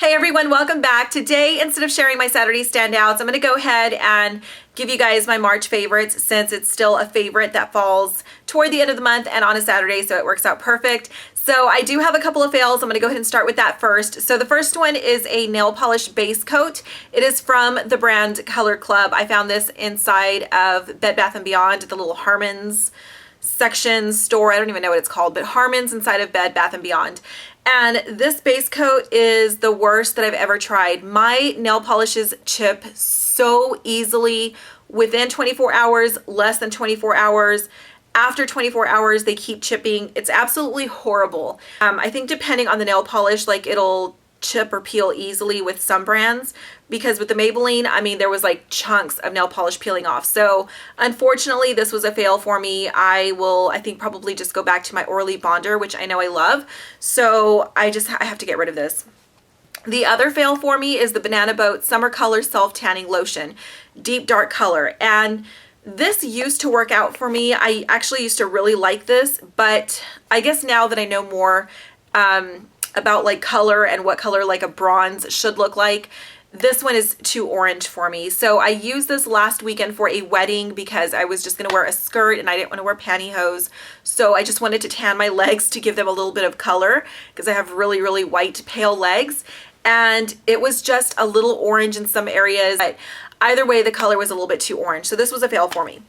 Hey everyone, welcome back. Today, instead of sharing my Saturday standouts, I'm going to go ahead and give you guys my March favorites since it's still a favorite that falls toward the end of the month and on a Saturday, so it works out perfect. So I do have a couple of fails. I'm going to go ahead and start with that first. So the first one is a nail polish base coat. It is from the brand Color Club. I found this inside of Bed Bath & Beyond, the little Harmon's section store. I don't even know what it's called, but Harmon's inside of Bed Bath & Beyond. And this base coat is the worst that I've ever tried. My nail polishes chip so easily within 24 hours, less than 24 hours. After 24 hours, they keep chipping. It's absolutely horrible. I think depending on the nail polish, like it'll chip or peel easily with some brands, because with the Maybelline, I mean, there was like chunks of nail polish peeling off. So unfortunately, this was a fail for me. I think probably just go back to my Orly Bonder, which I know I love. So I have to get rid of this. The other fail for me is the Banana Boat Summer Color Self Tanning Lotion, deep dark color. And this used to work out for me. I actually used to really like this, but I guess now that I know more, about like color and what color like a bronze should look like, this one is too orange for me. So I used this last weekend for a wedding because I was just going to wear a skirt and I didn't want to wear pantyhose. So I just wanted to tan my legs to give them a little bit of color because I have really, really white, pale legs. And it was just a little orange in some areas. But either way, the color was a little bit too orange. So this was a fail for me.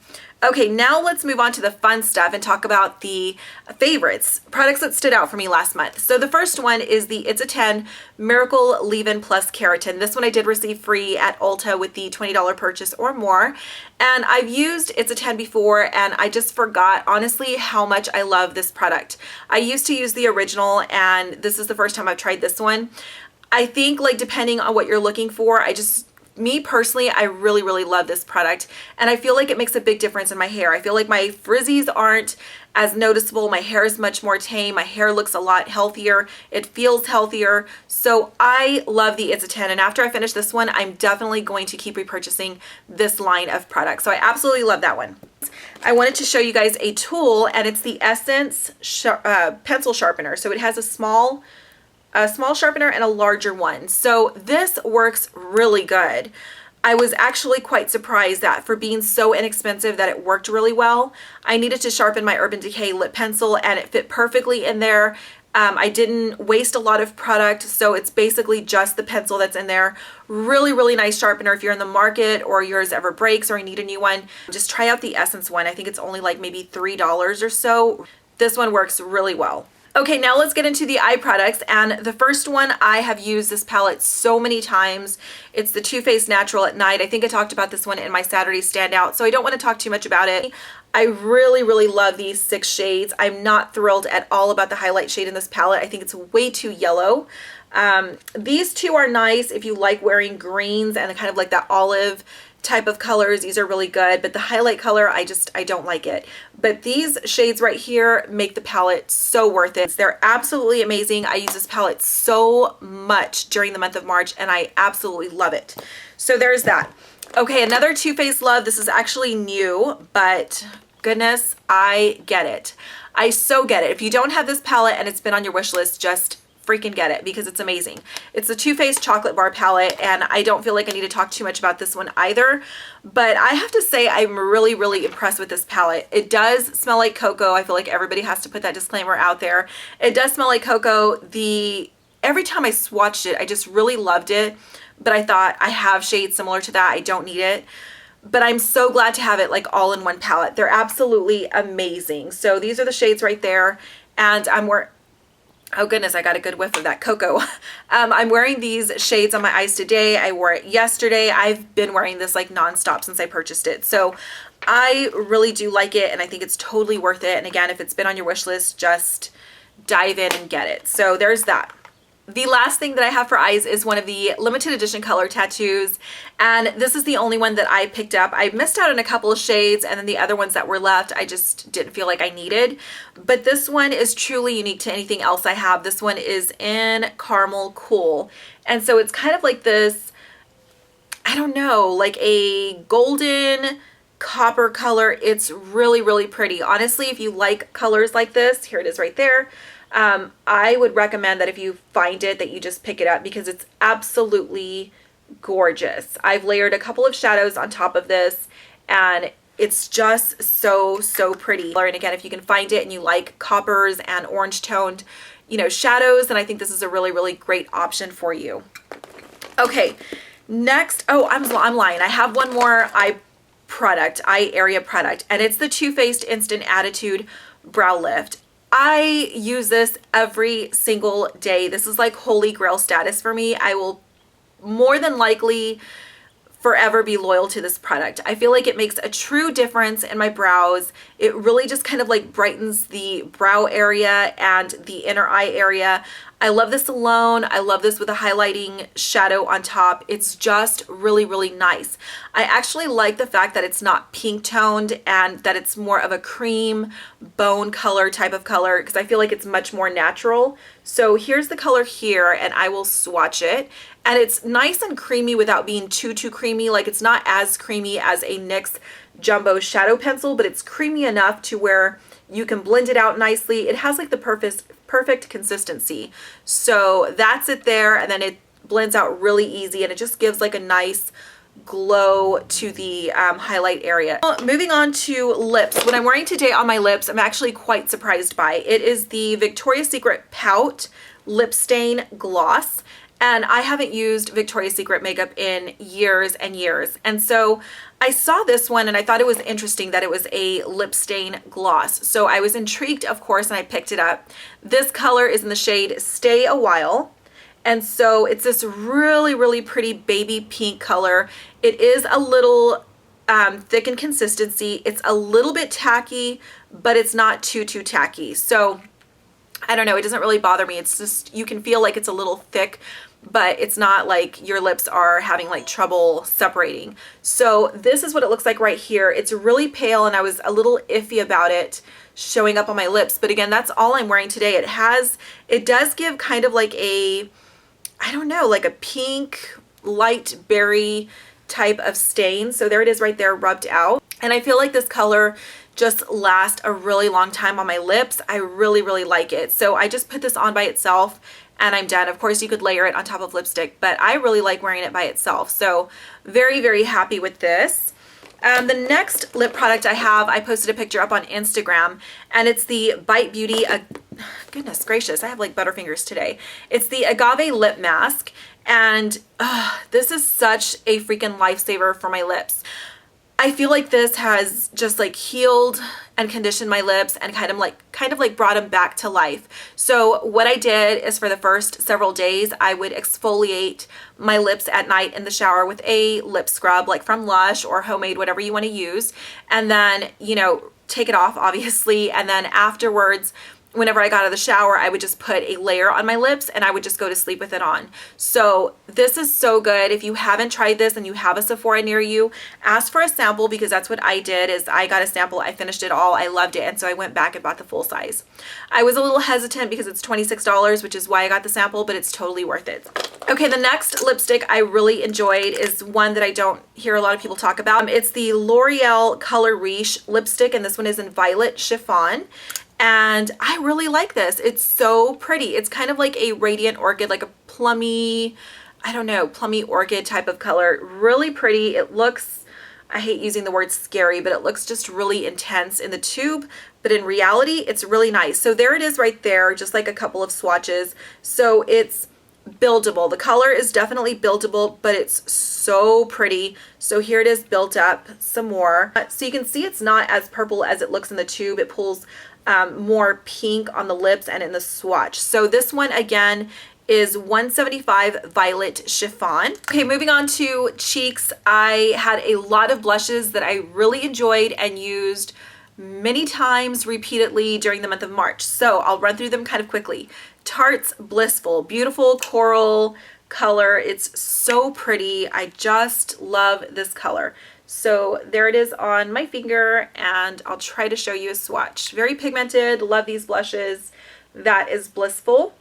Okay, now let's move on to the fun stuff and talk about the favorites, products that stood out for me last month. So the first one is the It's a 10 Miracle Leave-In Plus Keratin. This one I did receive free at Ulta with the $20 purchase or more. And I've used It's a 10 before, and I just forgot, honestly, how much I love this product. I used to use the original, and this is the first time I've tried this one. I think, like, depending on what you're looking for, me personally, I really, really love this product, and I feel like it makes a big difference in my hair. I feel like my frizzies aren't as noticeable. My hair is much more tame. My hair looks a lot healthier. It feels healthier. So I love the It's a 10, and after I finish this one, I'm definitely going to keep repurchasing this line of products. So I absolutely love that one. I wanted to show you guys a tool, and it's the Essence pencil sharpener. So it has a small sharpener and a larger one. So this works really good. I was actually quite surprised that for being so inexpensive that it worked really well. I needed to sharpen my Urban Decay lip pencil and it fit perfectly in there. I didn't waste a lot of product, so it's basically just the pencil that's in there. Really, really nice sharpener. If you're in the market or yours ever breaks or you need a new one, just try out the Essence one. I think it's only like maybe $3 or so. This one works really well. Okay, now let's get into the eye products, and the first one, I have used this palette so many times. It's the Too Faced Natural at Night. I think I talked about this one in my Saturday standout, so I don't want to talk too much about it. I really, really love these 6 shades. I'm not thrilled at all about the highlight shade in this palette. I think it's way too yellow. These two are nice if you like wearing greens and kind of like that olive type of colors. These are really good, but the highlight color, I don't like it. But these shades right here make the palette so worth it. They're absolutely amazing. I use this palette so much during the month of March, and I absolutely love it. So there's that. Okay, another Too Faced love. This is actually new, but goodness, I get it. I so get it. If you don't have this palette and it's been on your wish list, just freaking get it because it's amazing. It's the Too Faced Chocolate Bar palette, and I don't feel like I need to talk too much about this one either, but I have to say I'm really, really impressed with this palette. It does smell like cocoa. I feel like everybody has to put that disclaimer out there. It does smell like cocoa. Every time I swatched it, I just really loved it, but I thought I have shades similar to that. I don't need it. But I'm so glad to have it like all in one palette. They're absolutely amazing. So these are the shades right there, and oh goodness, I got a good whiff of that cocoa. I'm wearing these shades on my eyes today. I wore it yesterday. I've been wearing this like nonstop since I purchased it. So I really do like it, and I think it's totally worth it. And again, if it's been on your wish list, just dive in and get it. So there's that. The last thing that I have for eyes is one of the limited edition color tattoos, and this is the only one that I picked up. I missed out on a couple of shades, and then the other ones that were left I just didn't feel like I needed, but this one is truly unique to anything else I have. This one is in Caramel Cool, and so it's kind of like this, I don't know, like a golden copper color. It's really, really pretty. Honestly, if you like colors like this, here it is right there. I would recommend that if you find it, that you just pick it up because it's absolutely gorgeous. I've layered a couple of shadows on top of this and it's just so, so pretty. And again, if you can find it and you like coppers and orange toned, you know, shadows, then I think this is a really, really great option for you. Okay, next, oh, I'm lying. I have one more eye area product, and it's the Too Faced Instant Attitude Brow Lift. I use this every single day. This is like holy grail status for me. I will more than likely forever be loyal to this product. I feel like it makes a true difference in my brows. It really just kind of like brightens the brow area and the inner eye area. I love this alone. I love this with a highlighting shadow on top. It's just really, really nice. I actually like the fact that it's not pink toned and that it's more of a cream bone color type of color because I feel like it's much more natural. So here's the color here and I will swatch it. And it's nice and creamy without being too creamy. Like it's not as creamy as a NYX Jumbo Shadow Pencil, but it's creamy enough to where you can blend it out nicely. It has like the perfect consistency. So that's it there, and then it blends out really easy and it just gives like a nice glow to the highlight area. Moving on to lips. What I'm wearing today on my lips, I'm actually quite surprised by. It is the Victoria's Secret Pout Lip Stain Gloss. And I haven't used Victoria's Secret makeup in years and years. And so I saw this one and I thought it was interesting that it was a lip stain gloss. So I was intrigued, of course, and I picked it up. This color is in the shade Stay a While. And so it's this really, really pretty baby pink color. It is a little thick in consistency. It's a little bit tacky, but it's not too tacky. So I don't know, it doesn't really bother me. It's just, you can feel like it's a little thick, but it's not like your lips are having like trouble separating. So this is what it looks like right here. It's really pale and I was a little iffy about it showing up on my lips. But again, that's all I'm wearing today. It does give kind of like a, I don't know, like a pink light berry type of stain. So there it is right there rubbed out. And I feel like this color just lasts a really long time on my lips. I really, really like it. So I just put this on by itself and I'm done. Of course, you could layer it on top of lipstick, but I really like wearing it by itself. So very, very happy with this. The next lip product I have, I posted a picture up on Instagram, and it's the Bite Beauty, goodness gracious, I have like butterfingers today. It's the Agave Lip Mask, and this is such a freaking lifesaver for my lips. I feel like this has just like healed and conditioned my lips and kind of like brought them back to life. So what I did is for the first several days, I would exfoliate my lips at night in the shower with a lip scrub, like from Lush or Homemade, whatever you want to use. And then, you know, take it off obviously. And then afterwards, whenever I got out of the shower, I would just put a layer on my lips and I would just go to sleep with it on. So this is so good. If you haven't tried this and you have a Sephora near you, ask for a sample because that's what I did. Is I got a sample, I finished it all, I loved it, and so I went back and bought the full size. I was a little hesitant because it's $26, which is why I got the sample, but it's totally worth it. Okay, the next lipstick I really enjoyed is one that I don't hear a lot of people talk about. It's the L'Oreal Color Riche lipstick, and this one is in Violet Chiffon. And I really like this. It's so pretty. It's kind of like a radiant orchid, like a plummy, I don't know, plummy orchid type of color. Really pretty. It looks, I hate using the word scary, but it looks just really intense in the tube. But in reality, it's really nice. So there it is right there, just like a couple of swatches. So it's buildable. The color is definitely buildable, but it's so pretty. So here it is built up some more. So you can see it's not as purple as it looks in the tube. It pulls more pink on the lips and in the swatch. So this one again is 175 Violet Chiffon. Okay, moving on to cheeks. I had a lot of blushes that I really enjoyed and used many times repeatedly during the month of March. So I'll run through them kind of quickly. Tarte's Blissful, beautiful coral color. It's so pretty. I just love this color. So there it is on my finger, and I'll try to show you a swatch. Very pigmented, love these blushes. That is Blissful.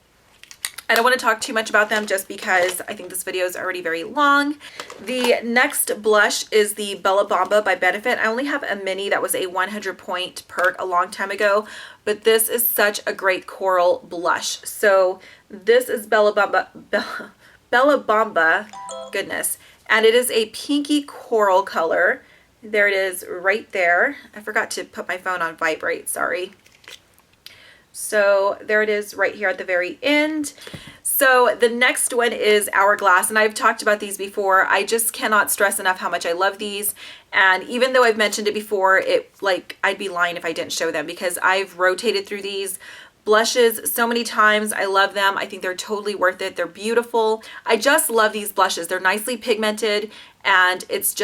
I don't want to talk too much about them just because I think this video is already very long. The next blush is the Bella Bamba by Benefit. I only have a mini that was a 100 point perk a long time ago, but this is such a great coral blush. So this is Bella Bamba, goodness. And it is a pinky coral color. There it is right there. I forgot to put my phone on vibrate, sorry. So there it is right here at the very end. So the next one is Hourglass, and I've talked about these before. I just cannot stress enough how much I love these. And even though I've mentioned it before, I'd be lying if I didn't show them because I've rotated through these blushes so many times. I love them. I think they're totally worth it. They're beautiful. I just love these blushes. They're nicely pigmented, and it's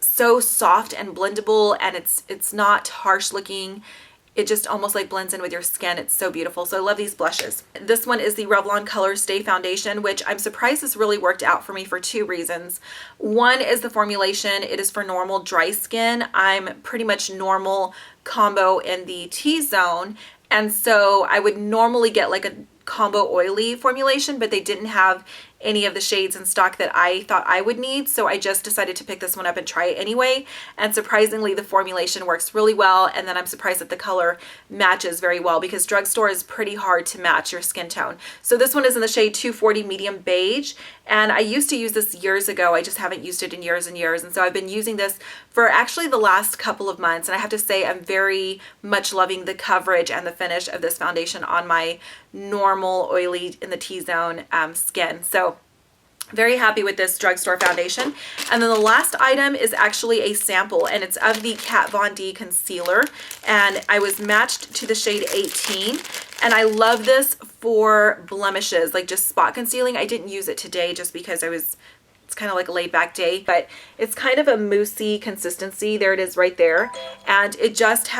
so soft and blendable, and it's not harsh looking. It just almost like blends in with your skin. It's so beautiful. So I love these blushes. This one is the Revlon Color Stay Foundation, which I'm surprised this really worked out for me for two reasons. One is the formulation. It is for normal dry skin. I'm pretty much normal combo in the T-zone. And so I would normally get like a combo oily formulation, but they didn't have any of the shades in stock that I thought I would need. So I just decided to pick this one up and try it anyway. And surprisingly, the formulation works really well. And then I'm surprised that the color matches very well because drugstore is pretty hard to match your skin tone. So this one is in the shade 240 Medium Beige. And I used to use this years ago. I just haven't used it in years and years. And so I've been using this for actually the last couple of months. And I have to say I'm very much loving the coverage and the finish of this foundation on my normal oily in the T-zone skin. So very happy with this drugstore foundation. And then the last item is actually a sample, and it's of the Kat Von D concealer, and I was matched to the shade 18, and I love this for blemishes, like just spot concealing. I didn't use it today just because it's kind of like a laid back day, but it's kind of a moussey consistency. There it is right there. And it just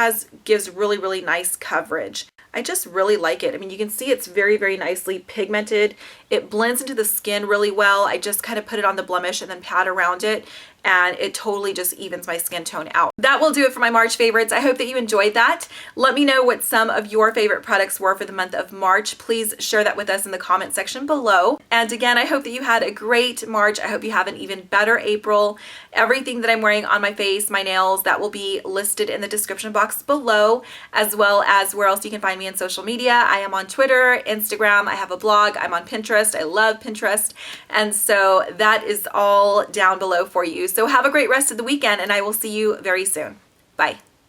gives really, really nice coverage. I just really like it. I mean, you can see it's very, very nicely pigmented. It blends into the skin really well. I just kind of put it on the blemish and then pat around it, and it totally just evens my skin tone out. That will do it for my March favorites. I hope that you enjoyed that. Let me know what some of your favorite products were for the month of March. Please share that with us in the comment section below. And again, I hope that you had a great March. I hope you have an even better April. Everything that I'm wearing on my face, my nails, that will be listed in the description box below, as well as where else you can find me in social media. I am on Twitter, Instagram, I have a blog, I'm on Pinterest. I love Pinterest. And so that is all down below for you. So have a great rest of the weekend, and I will see you very soon. Bye.